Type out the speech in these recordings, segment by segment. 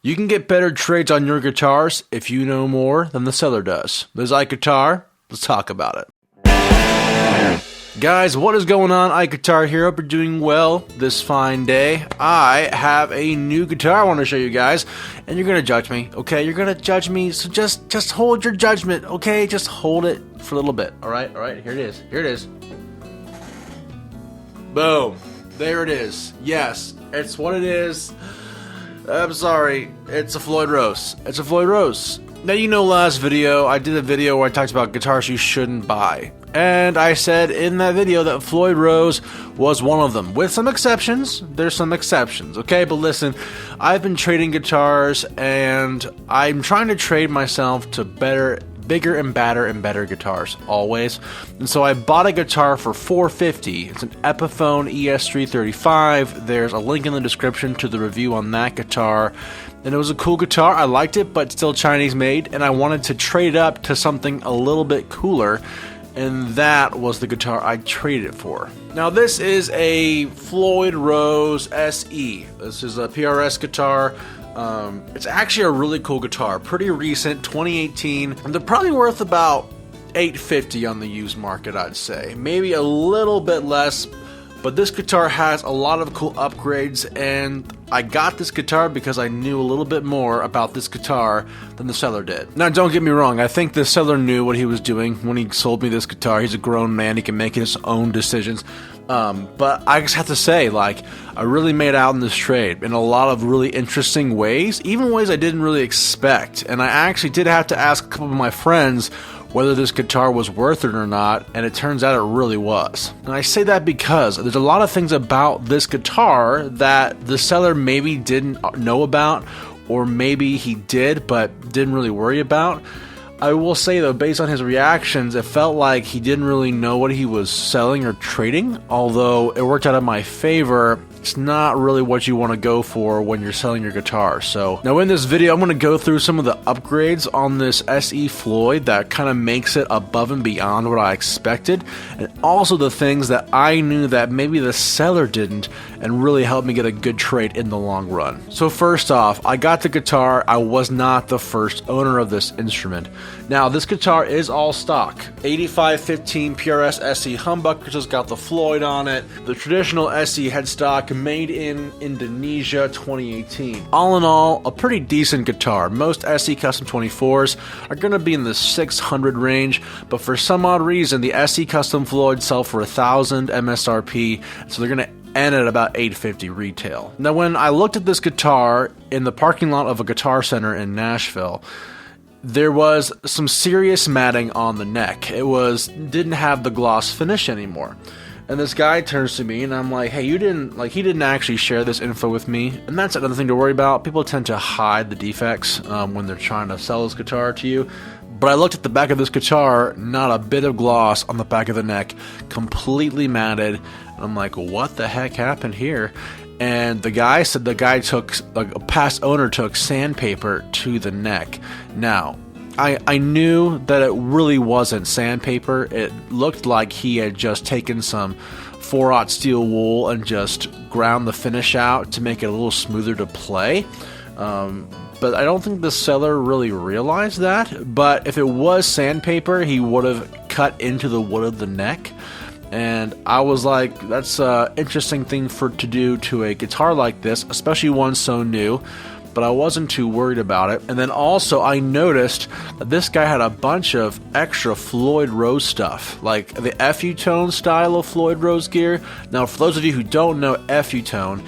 You can get better trades on your guitars if you know more than the seller does. This is IkeGuitar. Let's talk about it. Guys, what is going on? IkeGuitar here. Hope you're doing well this fine day. I have a new guitar I want to show you guys, and you're going to judge me, okay? You're going to judge me, so just hold your judgment, okay? Just hold it for a little bit, all right? All right, here it is. Here it is. Boom. There it is. Yes, it's what it is. I'm sorry. It's a Floyd Rose. It's a Floyd Rose. Now, you know, last video, I did a video where I talked about guitars you shouldn't buy. And I said in that video that Floyd Rose was one of them. With some exceptions. There's some exceptions, okay? But listen, I've been trading guitars, and I'm trying to trade myself to bigger and better guitars, always. And so I bought a guitar for $450. It's an Epiphone ES335. There's a link in the description to the review on that guitar. And it was a cool guitar. I liked it, but still Chinese made. And I wanted to trade it up to something a little bit cooler. And that was the guitar I traded it for. Now, this is a Floyd Rose SE. This is a PRS guitar. It's actually a really cool guitar. Pretty recent, 2018. They're probably worth about $850 on the used market, I'd say. Maybe a little bit less. But this guitar has a lot of cool upgrades, and I got this guitar because I knew a little bit more about this guitar than the seller did. Now, don't get me wrong, I think the seller knew what he was doing when he sold me this guitar. He's a grown man, he can make his own decisions. But I just have to say, like, I really made out in this trade in a lot of really interesting ways, even ways I didn't really expect. And I actually did have to ask a couple of my friends whether this guitar was worth it or not, and it turns out it really was. And I say that because there's a lot of things about this guitar that the seller maybe didn't know about, or maybe he did but didn't really worry about. I will say though, based on his reactions, it felt like he didn't really know what he was selling or trading, although it worked out in my favor. It's not really what you want to go for when you're selling your guitar. So now in this video, I'm going to go through some of the upgrades on this SE Floyd that kind of makes it above and beyond what I expected, and also the things that I knew that maybe the seller didn't, and really helped me get a good trade in the long run. So first off, I got the guitar. I was not the first owner of this instrument. Now, this guitar is all stock. 8515 PRS SE humbucker, just got the Floyd on it. The traditional SE headstock, made in Indonesia, 2018. All in all, a pretty decent guitar. Most SE Custom 24s are going to be in the 600 range, but for some odd reason, the SE Custom Floyd sell for 1,000 MSRP, so they're going to end at about $850 retail. Now, when I looked at this guitar in the parking lot of a guitar center in Nashville, there was some serious matting on the neck. It didn't have the gloss finish anymore. And this guy turns to me, and I'm like, hey, he didn't actually share this info with me. And that's another thing to worry about. People tend to hide the defects when they're trying to sell this guitar to you. But I looked at the back of this guitar, not a bit of gloss on the back of the neck, completely matted. And I'm like, what the heck happened here? And the guy said a past owner took sandpaper to the neck. Now, I knew that it really wasn't sandpaper. It looked like he had just taken some 4/0 steel wool and just ground the finish out to make it a little smoother to play. But I don't think the seller really realized that. But if it was sandpaper, he would have cut into the wood of the neck. And I was like, that's an interesting thing to do to a guitar like this, especially one so new. But I wasn't too worried about it. And then also I noticed that this guy had a bunch of extra Floyd Rose stuff, like the FU-tone style of Floyd Rose gear. Now, for those of you who don't know FU-tone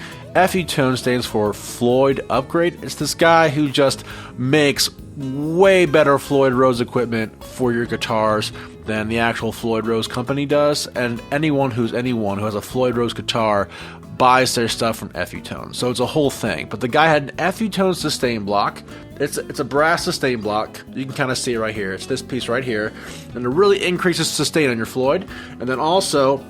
stands for Floyd Upgrade. It's this guy who just makes way better Floyd Rose equipment for your guitars than the actual Floyd Rose company does. And anyone who has a Floyd Rose guitar buys their stuff from FU-tone. So it's a whole thing. But the guy had an FU-tone sustain block. It's a brass sustain block. You can kind of see it right here. It's this piece right here. And it really increases sustain on your Floyd. And then also,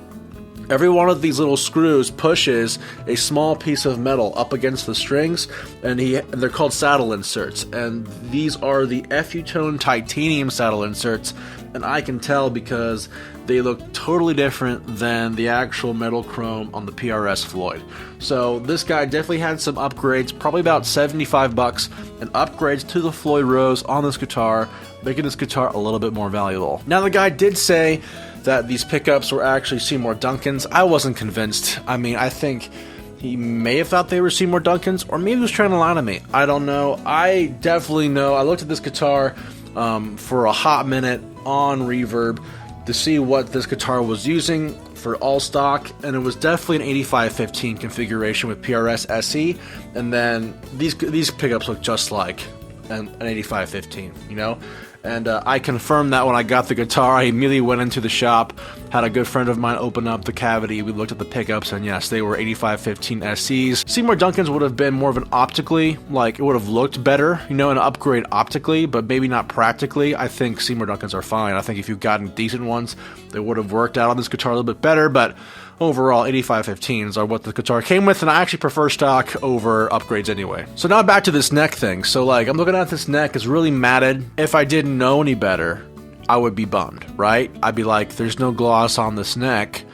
every one of these little screws pushes a small piece of metal up against the strings, and they're called saddle inserts. And these are the FU-tone titanium saddle inserts, and I can tell because they look totally different than the actual metal chrome on the PRS Floyd. So this guy definitely had some upgrades, probably about 75 bucks, and upgrades to the Floyd Rose on this guitar, making this guitar a little bit more valuable. Now the guy did say that these pickups were actually Seymour Duncan's. I wasn't convinced. I mean, I think he may have thought they were Seymour Duncan's, or maybe he was trying to lie to me. I don't know. I definitely know. I looked at this guitar for a hot minute on Reverb to see what this guitar was using for all stock, and it was definitely an 8515 configuration with PRS SE, and then these pickups look just like an 8515, you know? And I confirmed that when I got the guitar. I immediately went into the shop, had a good friend of mine open up the cavity, we looked at the pickups, and yes, they were 8515 SEs. Seymour Duncan's would have been more of an optically, like, it would have looked better, you know, an upgrade optically, but maybe not practically. I think Seymour Duncan's are fine. I think if you've gotten decent ones, they would have worked out on this guitar a little bit better, but overall, 8515s are what the guitar came with, and I actually prefer stock over upgrades anyway. So now back to this neck thing. So like, I'm looking at this neck, it's really matted. If I didn't know any better, I would be bummed, right? I'd be like, there's no gloss on this neck.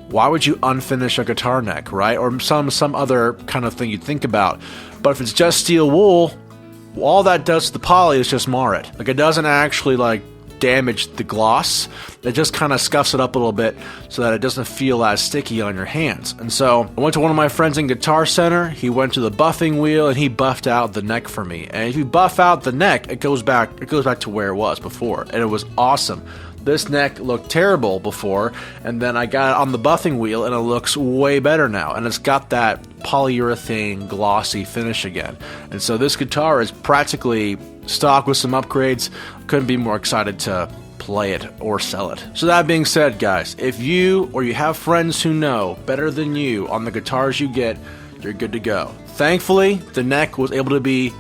Why would you unfinish a guitar neck, right? Or some other kind of thing you'd think about. But if it's just steel wool, all that does to the poly is just mar it. Like, it doesn't actually like damage the gloss. It just kind of scuffs it up a little bit so that it doesn't feel as sticky on your hands. And so I went to one of my friends in Guitar Center. He went to the buffing wheel and he buffed out the neck for me. And if you buff out the neck, it goes back to where it was before, and it was awesome. This neck looked terrible before, and then I got it on the buffing wheel and it looks way better now, and it's got that polyurethane glossy finish again. And so this guitar is practically stock with some upgrades. Couldn't be more excited to play it or sell it. So that being said, guys, if you or you have friends who know better than you on the guitars you get, you're good to go. Thankfully, the neck was able to be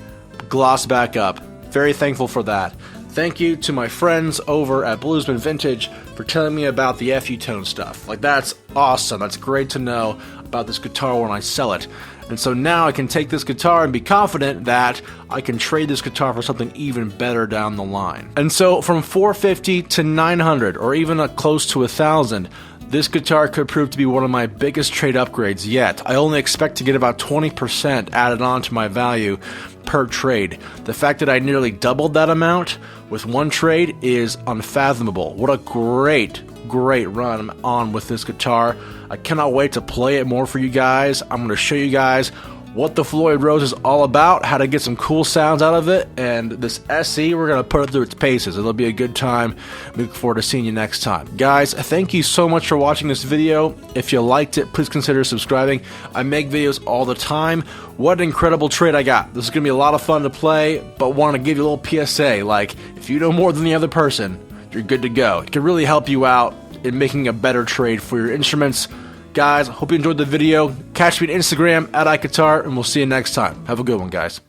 glossed back up. Very thankful for that. Thank you to my friends over at Bluesman Vintage for telling me about the FU tone stuff. Like, that's awesome. That's great to know about this guitar when I sell it. And so now I can take this guitar and be confident that I can trade this guitar for something even better down the line. And so from $450 to $900, or even close to $1,000, this guitar could prove to be one of my biggest trade upgrades yet. I only expect to get about 20% added on to my value per trade. The fact that I nearly doubled that amount with one trade is unfathomable. What a great run I'm on with this guitar. I cannot wait to play it more for you guys. I'm going to show you guys what the Floyd Rose is all about, how to get some cool sounds out of it, and this SE, we're going to put it through its paces. It'll be a good time. Look forward to seeing you next time. Guys, thank you so much for watching this video. If you liked it, please consider subscribing. I make videos all the time. What an incredible trade I got. This is going to be a lot of fun to play, but want to give you a little PSA. Like, if you know more than the other person, you're good to go. It can really help you out in making a better trade for your instruments. Guys, hope you enjoyed the video. Catch me on Instagram at IkeGuitar, and we'll see you next time. Have a good one, guys.